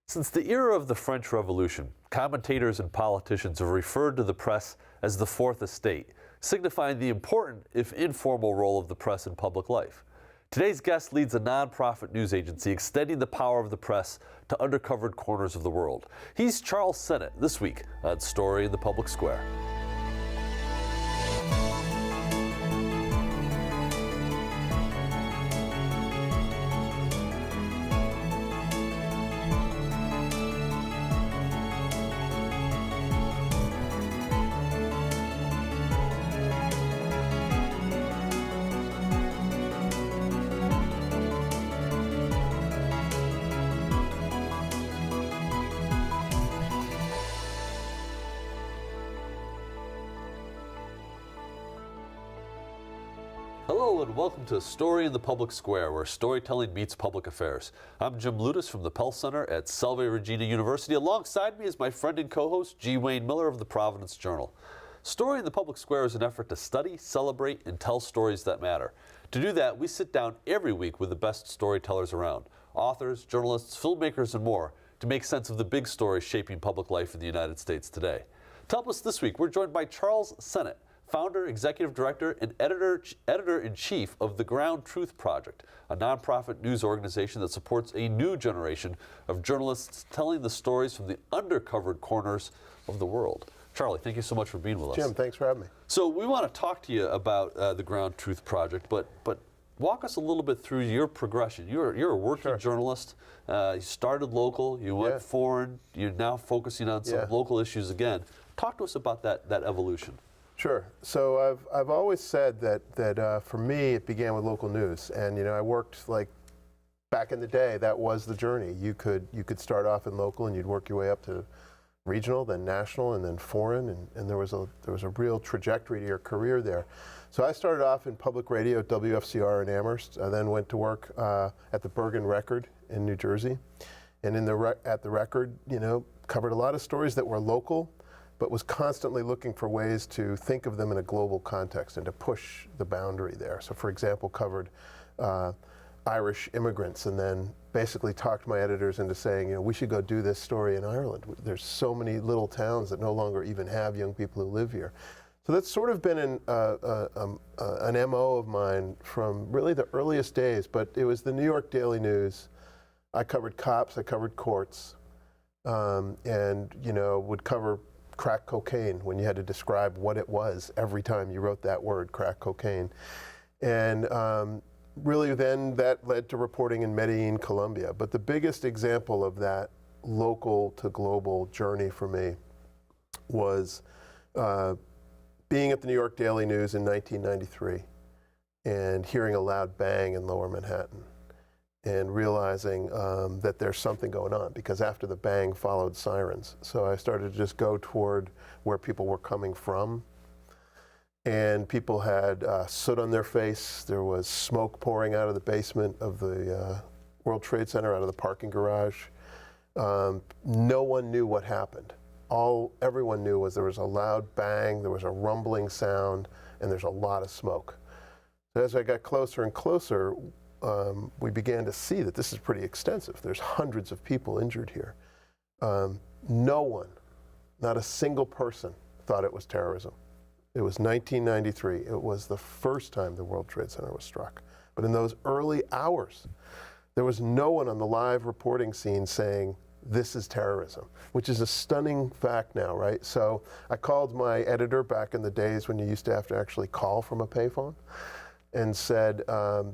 Since the era of the French Revolution, commentators and politicians have referred to the press as the fourth estate, signifying the important, if informal, role of the press in public life. Today's guest leads a nonprofit news agency extending the power of the press to undercovered corners of the world. He's Charles Sennott, this week on Story in the Public Square. Hello and welcome to Story in the Public Square, where storytelling meets public affairs. I'm Jim Ludis from the Pell Center at Salve Regina University. Alongside me is my friend and co-host G. Wayne Miller of the Providence Journal. Story in the Public Square is an effort to study, celebrate, and tell stories that matter. To do that, we sit down every week with the best storytellers around, authors, journalists, filmmakers, and more, to make sense of the big stories shaping public life in the United States today. To help us this week, we're joined by Charles Sennott, founder, executive director, and editor-in-chief of the Ground Truth Project, a nonprofit news organization that supports a new generation of journalists telling the stories from the undercovered corners of the world. Charlie, thank you so much for being with us. Jim, thanks for having me. So we want to talk to you about the Ground Truth Project, but walk us a little bit through your progression. You're a working journalist. You started local, you went foreign, you're now focusing on some local issues again. Talk to us about that evolution. Sure. So I've always said that for me it began with local news, and I worked like back in the day. That was the journey. You could start off in local, and you'd work your way up to regional, then national, and then foreign, and there was a real trajectory to your career there. So I started off in public radio at WFCR in Amherst. I then went to work at the Bergen Record in New Jersey, and at the Record, covered a lot of stories that were local, but was constantly looking for ways to think of them in a global context and to push the boundary there. So for example, covered Irish immigrants, and then basically talked my editors into saying, we should go do this story in Ireland. There's so many little towns that no longer even have young people who live here. So that's sort of been an MO of mine from really the earliest days, but it was the New York Daily News. I covered cops, I covered courts, and would cover crack cocaine when you had to describe what it was every time you wrote that word, crack cocaine. And really then that led to reporting in Medellin, Colombia. But the biggest example of that local to global journey for me was being at the New York Daily News in 1993 and hearing a loud bang in Lower Manhattan and realizing that there's something going on, because after the bang followed sirens. So I started to just go toward where people were coming from, and people had soot on their face. There was smoke pouring out of the basement of the World Trade Center, out of the parking garage. No one knew what happened. All everyone knew was there was a loud bang, there was a rumbling sound, and there's a lot of smoke. So as I got closer and closer, we began to see that this is pretty extensive. There's hundreds of people injured here. No one, not a single person, thought it was terrorism. It was 1993. It was the first time the World Trade Center was struck. But in those early hours, there was no one on the live reporting scene saying, this is terrorism, which is a stunning fact now, right? So I called my editor back in the days when you used to have to actually call from a payphone, and said,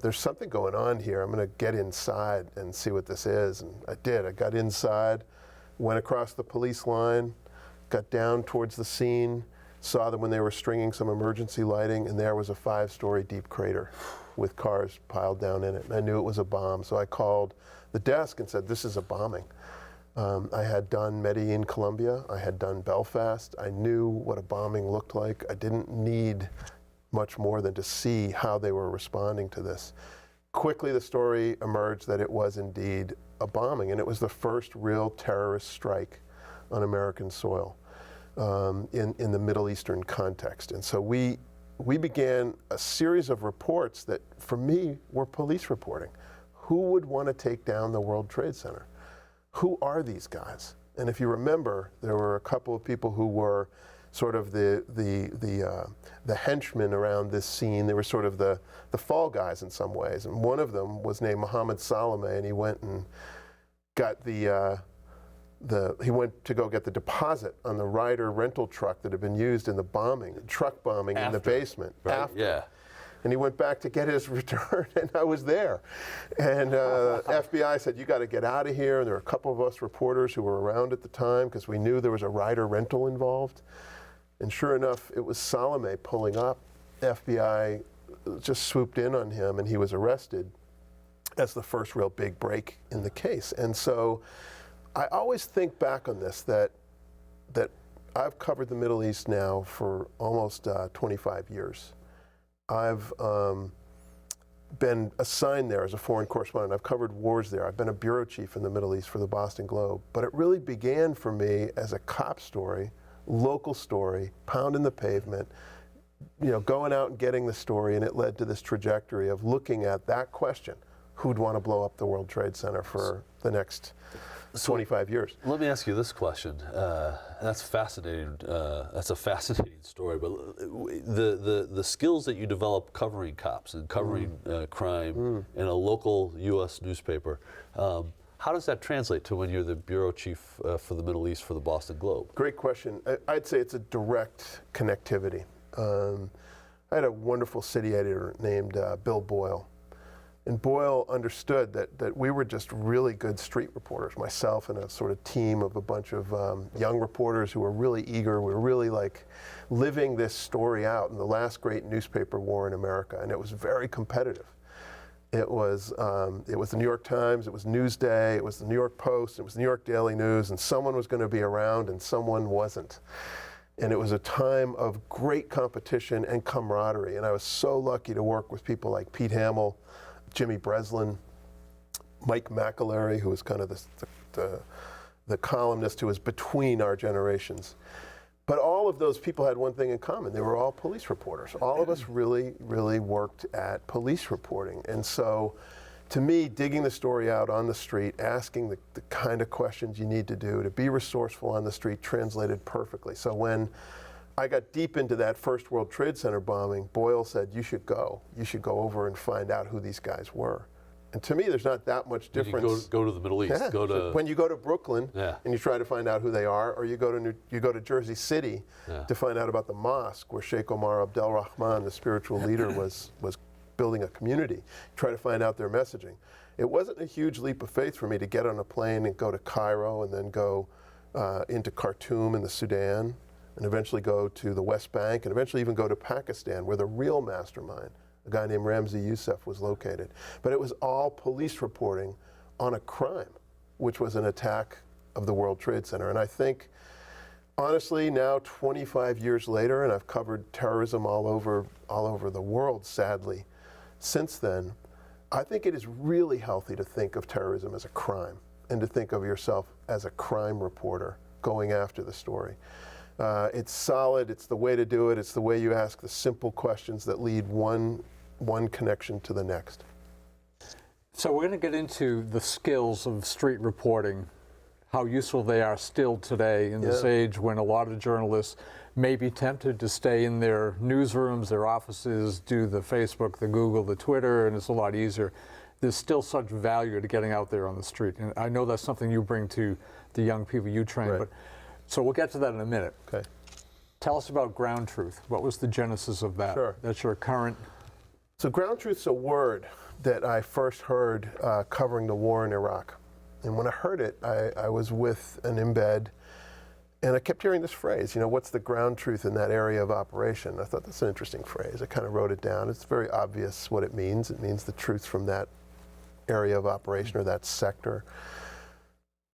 there's something going on here. I'm going to get inside and see what this is. And I did. I got inside, went across the police line, got down towards the scene, saw them when they were stringing some emergency lighting, and there was a 5-story deep crater with cars piled down in it. And I knew it was a bomb. So I called the desk and said, this is a bombing. I had done Medellin, Colombia. I had done Belfast. I knew what a bombing looked like. I didn't need much more than to see how they were responding to this. Quickly, the story emerged that it was indeed a bombing, and it was the first real terrorist strike on American soil in the Middle Eastern context. And so we began a series of reports that, for me, were police reporting. Who would want to take down the World Trade Center? who are these guys? And if you remember, there were a couple of people who were sort of the henchmen around this scene. They were sort of the fall guys in some ways. And one of them was named Mohammed Salame, and he went and got he went to go get the deposit on the Ryder rental truck that had been used in the truck bombing in the basement. Right? After. Yeah. And he went back to get his return, and I was there. And FBI said, you got to get out of here. And there were a couple of us reporters who were around at the time because we knew there was a Ryder rental involved. And sure enough, it was Salome pulling up. FBI just swooped in on him, and he was arrested. That's the first real big break in the case. And so I always think back on this, that I've covered the Middle East now for almost 25 years. I've been assigned there as a foreign correspondent. I've covered wars there. I've been a bureau chief in the Middle East for the Boston Globe. But it really began for me as a cop story, local story, pounding the pavement, going out and getting the story, and it led to this trajectory of looking at that question: who'd want to blow up the World Trade Center for the next 25 years? Let me ask you this question. That's fascinating. That's a fascinating story. But the skills that you develop covering cops and covering crime in a local U.S. newspaper, how does that translate to when you're the bureau chief for the Middle East for the Boston Globe? Great question. I'd say it's a direct connectivity. I had a wonderful city editor named Bill Boyle. And Boyle understood that we were just really good street reporters, myself and a sort of team of a bunch of young reporters who were really eager. We were really like living this story out in the last great newspaper war in America, and it was very competitive. It was the New York Times, it was Newsday, it was the New York Post, it was the New York Daily News, and someone was going to be around and someone wasn't. And it was a time of great competition and camaraderie, and I was so lucky to work with people like Pete Hamill, Jimmy Breslin, Mike McAlery, who was kind of the columnist who was between our generations. But all of those people had one thing in common. They were all police reporters. All of us really, really worked at police reporting. And so, to me, digging the story out on the street, asking the kind of questions you need to do to be resourceful on the street translated perfectly. So when I got deep into that first World Trade Center bombing, Boyle said, you should go over and find out who these guys were. And to me, there's not that much difference. Go to the Middle East. Yeah. When you go to Brooklyn and you try to find out who they are, or you go to Jersey City to find out about the mosque where Sheikh Omar Abdel Rahman, the spiritual leader, was building a community, try to find out their messaging. It wasn't a huge leap of faith for me to get on a plane and go to Cairo and then go into Khartoum in the Sudan, and eventually go to the West Bank, and eventually even go to Pakistan, where the real mastermind, a guy named Ramzi Youssef, was located. But it was all police reporting on a crime, which was an attack of the World Trade Center. And I think, honestly, now 25 years later, and I've covered terrorism all over the world, sadly, since then, I think it is really healthy to think of terrorism as a crime and to think of yourself as a crime reporter going after the story. It's solid, it's the way to do it, it's the way you ask the simple questions that lead one connection to the next. So we're going to get into the skills of street reporting, how useful they are still today in this age when a lot of journalists may be tempted to stay in their newsrooms, their offices, do the Facebook, the Google, the Twitter, and it's a lot easier. There's still such value to getting out there on the street. And I know that's something you bring to the young people you train. Right. But so we'll get to that in a minute. Okay. Tell us about ground truth. What was the genesis of that? Sure. That's your current. So ground truth's a word that I first heard covering the war in Iraq. And when I heard it, I was with an embed, and I kept hearing this phrase, what's the ground truth in that area of operation? I thought that's an interesting phrase. I kind of wrote it down. It's very obvious what it means. It means the truth from that area of operation or that sector.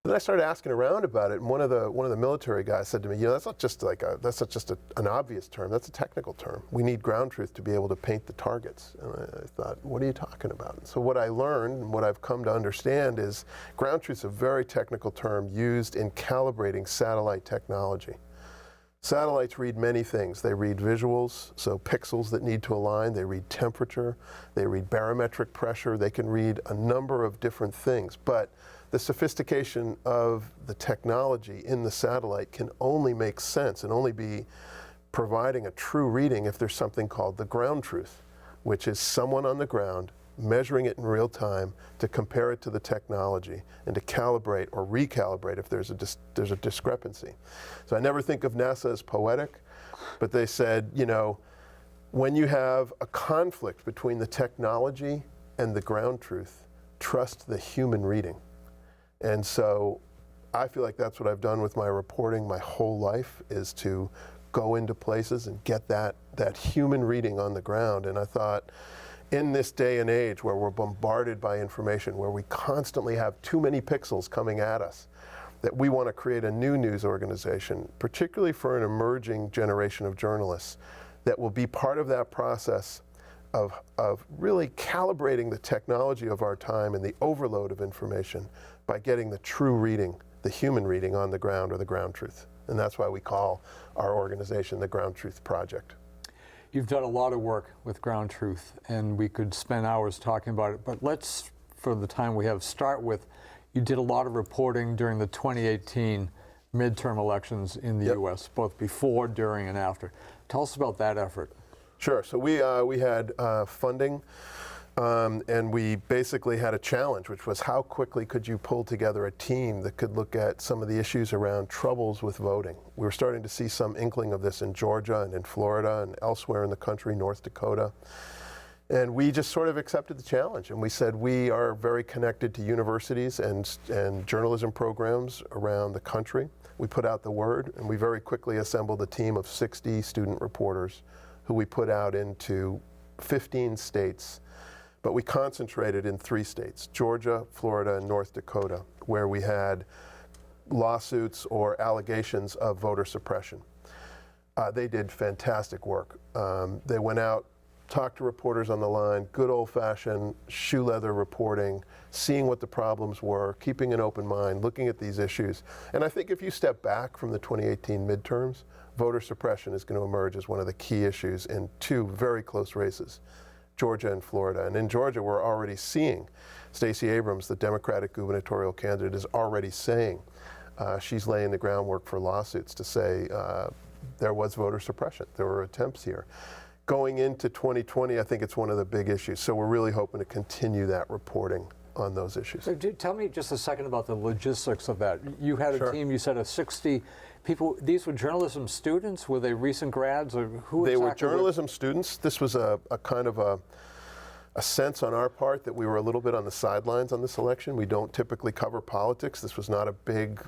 Then I started asking around about it, and one of the military guys said to me, that's not just an obvious term. That's a technical term. We need ground truth to be able to paint the targets. And I thought, what are you talking about? And so what I learned and what I've come to understand is ground truth is a very technical term used in calibrating satellite technology. Satellites read many things. They read visuals, so pixels that need to align. They read temperature. They read barometric pressure. They can read a number of different things. But the sophistication of the technology in the satellite can only make sense and only be providing a true reading if there's something called the ground truth, which is someone on the ground measuring it in real time to compare it to the technology and to calibrate or recalibrate if there's a discrepancy. So I never think of NASA as poetic, but they said, you know, when you have a conflict between the technology and the ground truth, trust the human reading. And so I feel like that's what I've done with my reporting my whole life, is to go into places and get that human reading on the ground. And I thought, in this day and age where we're bombarded by information, where we constantly have too many pixels coming at us, that we want to create a new news organization, particularly for an emerging generation of journalists, that will be part of that process of really calibrating the technology of our time and the overload of information by getting the true reading, the human reading on the ground, or the ground truth. And that's why we call our organization the Ground Truth Project. You've done a lot of work with ground truth, and we could spend hours talking about it, but let's, for the time we have, start with, you did a lot of reporting during the 2018 midterm elections in the U.S., both before, during, and after. Tell us about that effort. Sure. So we had funding, and we basically had a challenge, which was how quickly could you pull together a team that could look at some of the issues around troubles with voting. We were starting to see some inkling of this in Georgia and in Florida and elsewhere in the country, North Dakota. And we just sort of accepted the challenge, and we said we are very connected to universities and journalism programs around the country. We put out the word, and we very quickly assembled a team of 60 student reporters who we put out into 15 states, but we concentrated in 3 states, Georgia, Florida, and North Dakota, where we had lawsuits or allegations of voter suppression. They did fantastic work. They went out, talked to reporters on the line, good old-fashioned shoe leather reporting, seeing what the problems were, keeping an open mind, looking at these issues. And I think if you step back from the 2018 midterms, voter suppression is going to emerge as one of the key issues in 2 very close races, Georgia and Florida. And in Georgia, we're already seeing Stacey Abrams, the Democratic gubernatorial candidate, is already saying she's laying the groundwork for lawsuits to say there was voter suppression. There were attempts here. Going into 2020, I think it's one of the big issues. So we're really hoping to continue that reporting on those issues. So tell me just a second about the logistics of that. You had a team, you said, of 60 people. These were journalism students? Were they recent grads, or who They exactly were journalism students. This was a kind of a sense on our part that we were a little bit on the sidelines on this election. We don't typically cover politics. This was not a big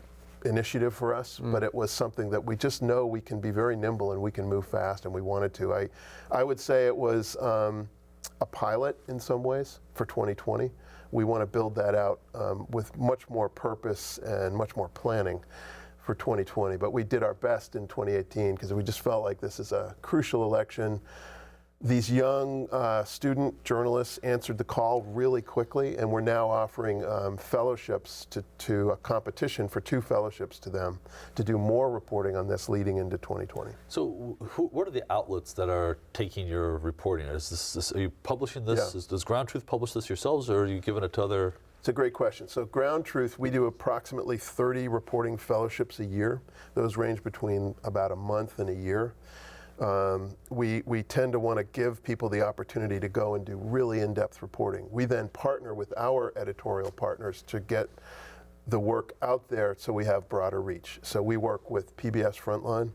initiative for us, but it was something that we just know we can be very nimble and we can move fast, and we wanted to. I would say it was a pilot in some ways for 2020. We want to build that out with much more purpose and much more planning for 2020. But we did our best in 2018 because we just felt like this is a crucial election. These young student journalists answered the call really quickly, and we're now offering fellowships to a competition for 2 fellowships to them to do more reporting on this leading into 2020. So what are the outlets that are taking your reporting? Are you publishing this? Yeah. Does Ground Truth publish this yourselves, or are you giving it to other? It's a great question. So Ground Truth, we do approximately 30 reporting fellowships a year. Those range between about a month and a year. We tend to want to give people the opportunity to go and do really in-depth reporting. We then partner with our editorial partners to get the work out there so we have broader reach. So we work with PBS Frontline,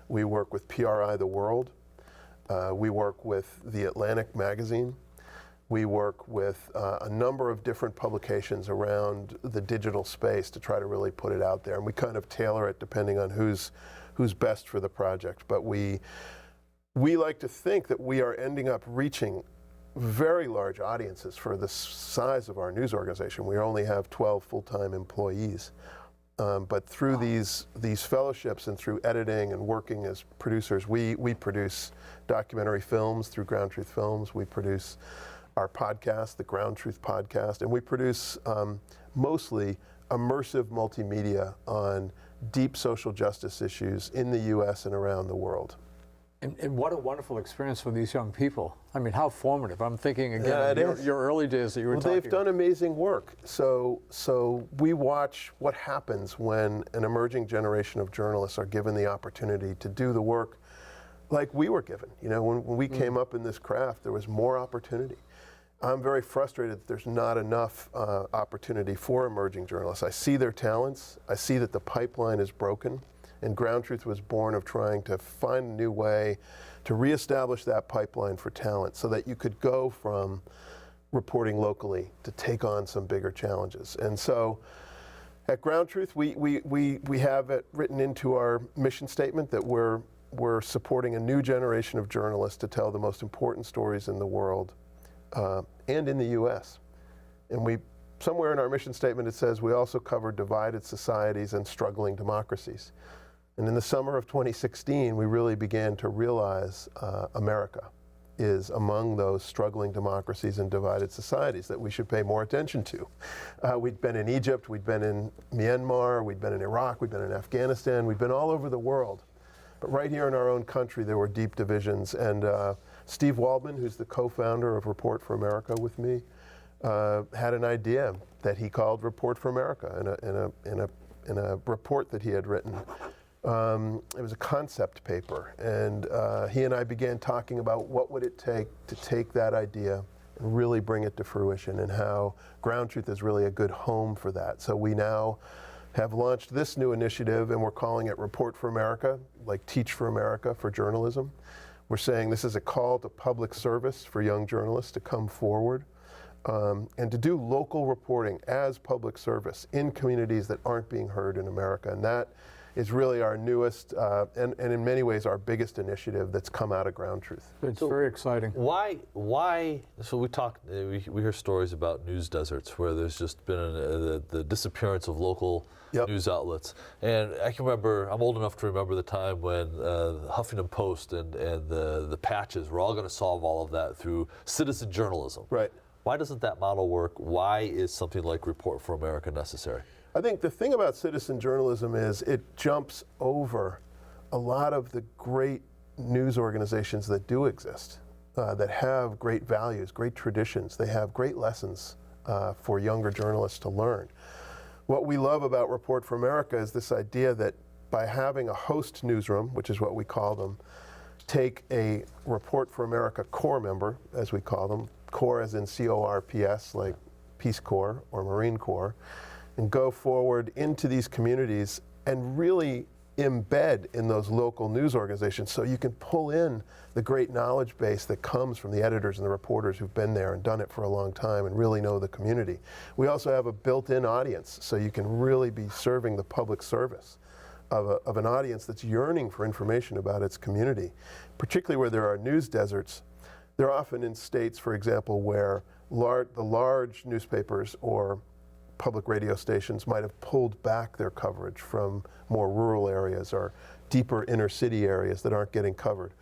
we work with PRI The World, we work with The Atlantic Magazine, we work with a number of different publications around the digital space to try to really put it out there. And we kind of tailor it depending on who's best for the project. But we like to think that we are ending up reaching very large audiences for the size of our news organization. We only have 12 full-time employees. But through these fellowships and through editing and working as producers, we produce documentary films through Ground Truth Films. We produce our podcast, the Ground Truth Podcast, and we produce mostly immersive multimedia on deep social justice issues in the U.S. and around the world. And what a wonderful experience for these young people. I mean, how formative. I'm thinking again, Yeah, it of is. your early days that you were Well, talking they've done amazing work. So we watch what happens when an emerging generation of journalists are given the opportunity to do the work like we were given. You know, when we came up in this craft, there was more opportunity. I'm very frustrated that there's not enough opportunity for emerging journalists. I see their talents. I see that the pipeline is broken. And Ground Truth was born of trying to find a new way to reestablish that pipeline for talent so that you could go from reporting locally to take on some bigger challenges. And so at Ground Truth, we have it written into our mission statement that we're supporting a new generation of journalists to tell the most important stories in the world and in the U.S. And somewhere in our mission statement it says we also cover divided societies and struggling democracies. And in the summer of 2016, we really began to realize America is among those struggling democracies and divided societies that we should pay more attention to. We'd been in Egypt, we'd been in Myanmar, we'd been in Iraq, we'd been in Afghanistan, we'd been all over the world. But right here in our own country, there were deep divisions. And Steve Waldman, who's the co-founder of Report for America with me, had an idea that he called Report for America in a report that he had written. It was a concept paper, and he and I began talking about what would it take to take that idea and really bring it to fruition, and how Ground Truth is really a good home for that. So we now have launched this new initiative, and we're calling it Report for America, like Teach for America for journalism. We're saying this is a call to public service for young journalists to come forward and to do local reporting as public service in communities that aren't being heard in America. And that is really our newest and in many ways our biggest initiative that's come out of Ground Truth. It's very exciting. Why, so we hear stories about news deserts where there's just been the disappearance of local news outlets. And I can remember, I'm old enough to remember the time when the Huffington Post and the patches were all going to solve all of that through citizen journalism. Right. Why doesn't that model work? Why is something like Report for America necessary? I think the thing about citizen journalism is it jumps over a lot of the great news organizations that do exist, that have great values, great traditions. They have great lessons for younger journalists to learn. What we love about Report for America is this idea that by having a host newsroom, which is what we call them, take a Report for America Corps member, as we call them, Corps as in C-O-R-P-S, like Peace Corps or Marine Corps, and go forward into these communities and really embed in those local news organizations so you can pull in the great knowledge base that comes from the editors and the reporters who've been there and done it for a long time and really know the community. We also have a built-in audience, so you can really be serving the public service of an audience that's yearning for information about its community, particularly where there are news deserts. They're often in states, for example, where the large newspapers or public radio stations might have pulled back their coverage from more rural areas or deeper inner city areas that aren't getting covered.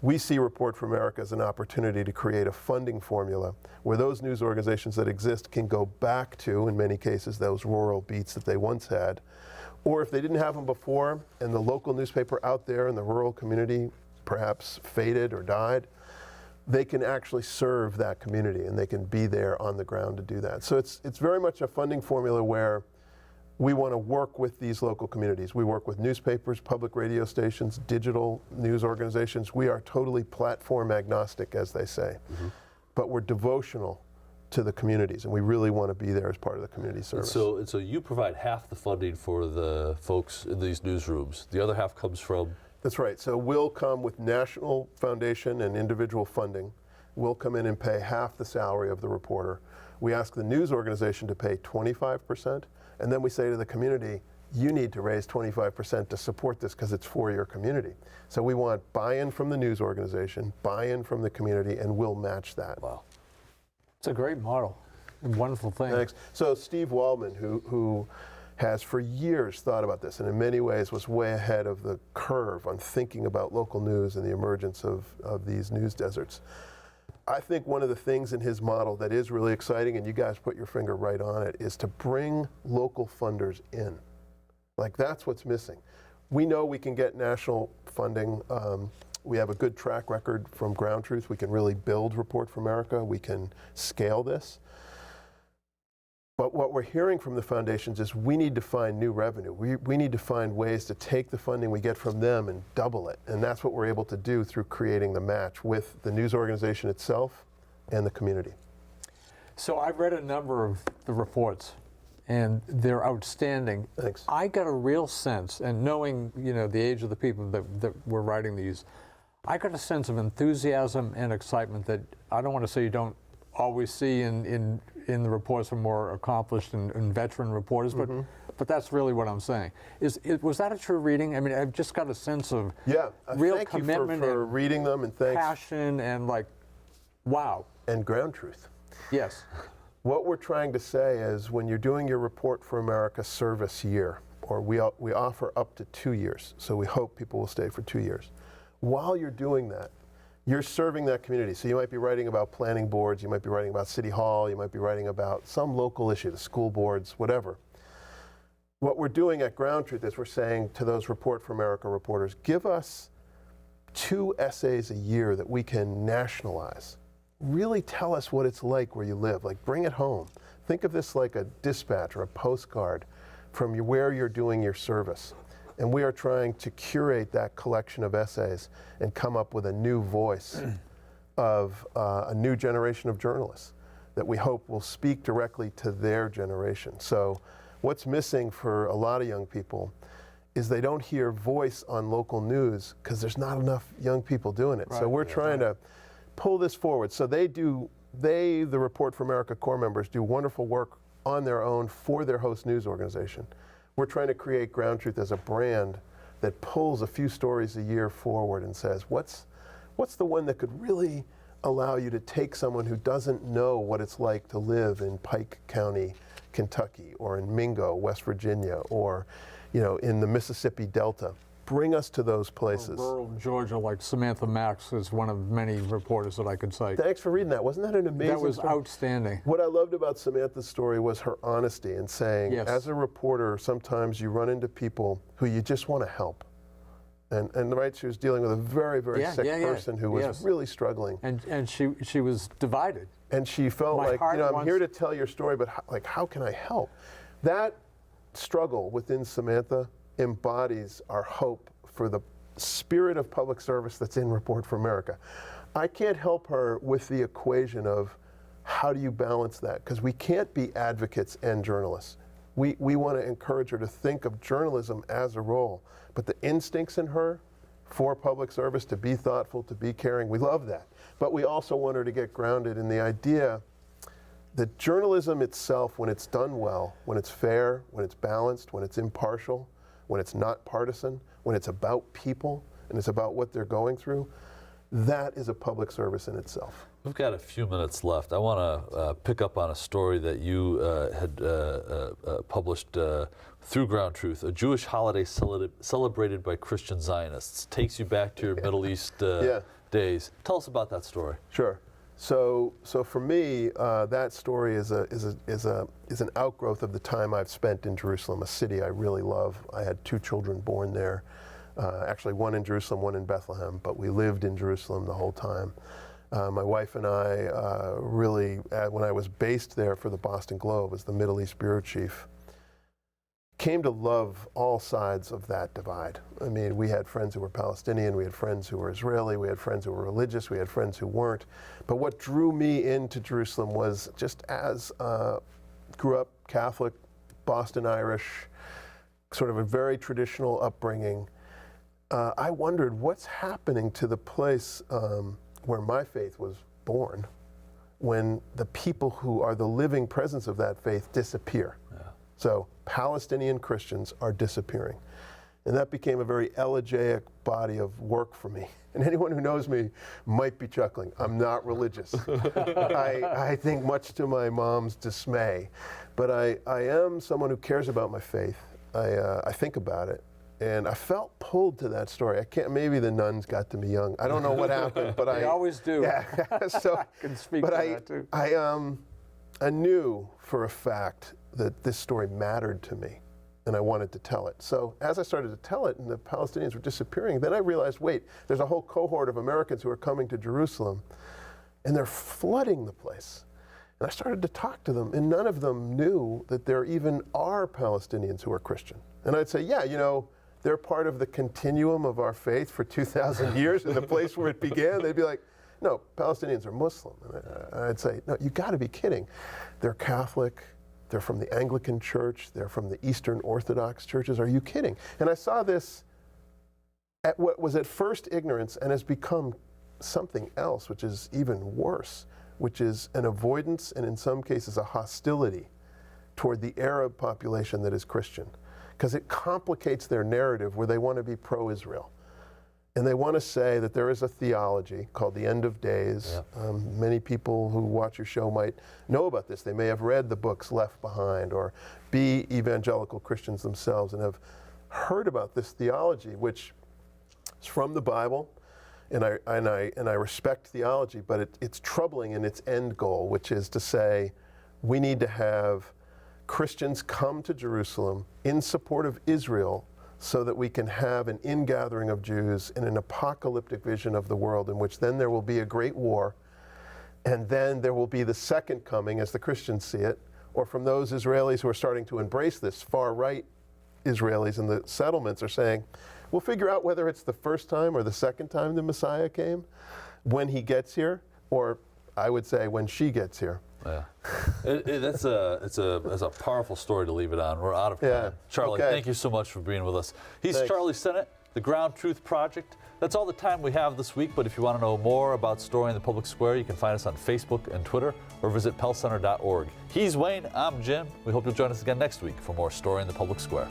We see Report for America as an opportunity to create a funding formula where those news organizations that exist can go back to, in many cases, those rural beats that they once had. Or if they didn't have them before and the local newspaper out there in the rural community perhaps faded or died, they can actually serve that community and they can be there on the ground to do that. So it's very much a funding formula where we want to work with these local communities. We work with newspapers, public radio stations, digital news organizations. We are totally platform agnostic, as they say, but we're devotional to the communities, and we really want to be there as part of the community service. And so you provide half the funding for the folks in these newsrooms. The other half comes from? That's right. So we'll come with national foundation and individual funding. We'll come in and pay half the salary of the reporter. We ask the news organization to pay 25%, and then we say to the community, you need to raise 25% to support this because it's for your community. So we want buy-in from the news organization, buy-in from the community, and we'll match that. Wow. It's a great model. A wonderful thing. Thanks. So Steve Waldman, who has for years thought about this and in many ways was way ahead of the curve on thinking about local news and the emergence of these news deserts. I think one of the things in his model that is really exciting, and you guys put your finger right on it, is to bring local funders in. Like, that's what's missing. We know we can get national funding We have a good track record from Ground Truth. We can really build Report for America. We can scale this. But what we're hearing from the foundations is we need to find new revenue. We need to find ways to take the funding we get from them and double it. And that's what we're able to do through creating the match with the news organization itself and the community. So I've read a number of the reports, and they're outstanding. Thanks. I got a real sense, and knowing the age of the people that were writing these, I got a sense of enthusiasm and excitement that I don't want to say you don't always see in the reports from more accomplished and veteran reporters, but that's really what I'm saying. Was that a true reading? I mean, I've just got a sense of real thank commitment you for and reading them, and thanks. Passion and wow. And Ground Truth. Yes. What we're trying to say is when you're doing your Report for America service year, or we offer up to 2 years, so we hope people will stay for 2 years. While you're doing that, you're serving that community. So you might be writing about planning boards, you might be writing about City Hall, you might be writing about some local issue, the school boards, whatever. What we're doing at Ground Truth is we're saying to those Report for America reporters, give us 2 essays a year that we can nationalize. Really tell us what it's like where you live, like bring it home. Think of this like a dispatch or a postcard from where you're doing your service. And we are trying to curate that collection of essays and come up with a new voice of a new generation of journalists that we hope will speak directly to their generation. So what's missing for a lot of young people is they don't hear voice on local news because there's not enough young people doing it. Right. So we're trying to pull this forward. So the Report for America core members do wonderful work on their own for their host news organization. We're trying to create Ground Truth as a brand that pulls a few stories a year forward and says, what's the one that could really allow you to take someone who doesn't know what it's like to live in Pike County, Kentucky, or in Mingo, West Virginia, or in the Mississippi Delta. Bring us to those places. Or rural Georgia, like Samantha Max is one of many reporters that I could cite. Thanks for reading that. Wasn't that an amazing That was story? outstanding. What I loved about Samantha's story was her honesty in saying, as a reporter, sometimes you run into people who you just want to help. And right, she was dealing with a very, very sick person who was really struggling. And she was divided. And she felt like, I'm here to tell your story, but how can I help? That struggle within Samantha embodies our hope for the spirit of public service that's in Report for America. I can't help her with the equation of how do you balance that? Because we can't be advocates and journalists. We want to encourage her to think of journalism as a role. But the instincts in her for public service, to be thoughtful, to be caring, we love that. But we also want her to get grounded in the idea that journalism itself, when it's done well, when it's fair, when it's balanced, when it's impartial, when it's not partisan, when it's about people and it's about what they're going through, that is a public service in itself. We've got a few minutes left. I want to pick up on a story that you had published through Ground Truth, a Jewish holiday celebrated by Christian Zionists. Takes you back to your Middle East days. Tell us about that story. Sure. So for me, that story is an outgrowth of the time I've spent in Jerusalem, a city I really love. I had 2 children born there, actually one in Jerusalem, one in Bethlehem, but we lived in Jerusalem the whole time. My wife and I really, when I was based there for the Boston Globe as the Middle East bureau chief, came to love all sides of that divide. I mean, we had friends who were Palestinian, we had friends who were Israeli, we had friends who were religious, we had friends who weren't. But what drew me into Jerusalem was just as grew up Catholic, Boston Irish, sort of a very traditional upbringing. I wondered what's happening to the place where my faith was born when the people who are the living presence of that faith disappear. So Palestinian Christians are disappearing. And that became a very elegiac body of work for me. And anyone who knows me might be chuckling. I'm not religious. I think much to my mom's dismay. But I am someone who cares about my faith. I think about it. And I felt pulled to that story. Maybe the nuns got to me young. I don't know what happened, but they always do. Yeah. So, I can speak to that too. I knew for a fact that this story mattered to me. and I wanted to tell it. So as I started to tell it and the Palestinians were disappearing, then I realized, wait, there's a whole cohort of Americans who are coming to Jerusalem, and they're flooding the place. And I started to talk to them, and none of them knew that there even are Palestinians who are Christian. And I'd say, yeah, they're part of the continuum of our faith for 2,000 years in the place where it began. They'd be like, no, Palestinians are Muslim. And I'd say, no, you got to be kidding. They're Catholic. They're from the Anglican Church. They're from the Eastern Orthodox churches. Are you kidding? And I saw this at what was at first ignorance and has become something else, which is even worse, which is an avoidance and in some cases a hostility toward the Arab population that is Christian, because it complicates their narrative where they want to be pro-Israel. And they want to say that there is a theology called the end of days. Yeah. Many people who watch your show might know about this. They may have read the books Left Behind or be evangelical Christians themselves and have heard about this theology, which is from the Bible. And I respect theology, but it's troubling in its end goal, which is to say we need to have Christians come to Jerusalem in support of Israel so that we can have an ingathering of Jews in an apocalyptic vision of the world in which then there will be a great war, and then there will be the second coming as the Christians see it, or from those Israelis who are starting to embrace this, far-right Israelis in the settlements are saying, we'll figure out whether it's the first time or the second time the Messiah came, when he gets here, or I would say when she gets here. Yeah, it's a powerful story to leave it on. We're out of time. Yeah. Charlie, Okay. thank you so much for being with us. He's Thanks. Charlie Sennott, the Ground Truth Project. That's all the time we have this week, but if you want to know more about Story in the Public Square, you can find us on Facebook and Twitter, or visit pellcenter.org. He's Wayne, I'm Jim. We hope you'll join us again next week for more Story in the Public Square.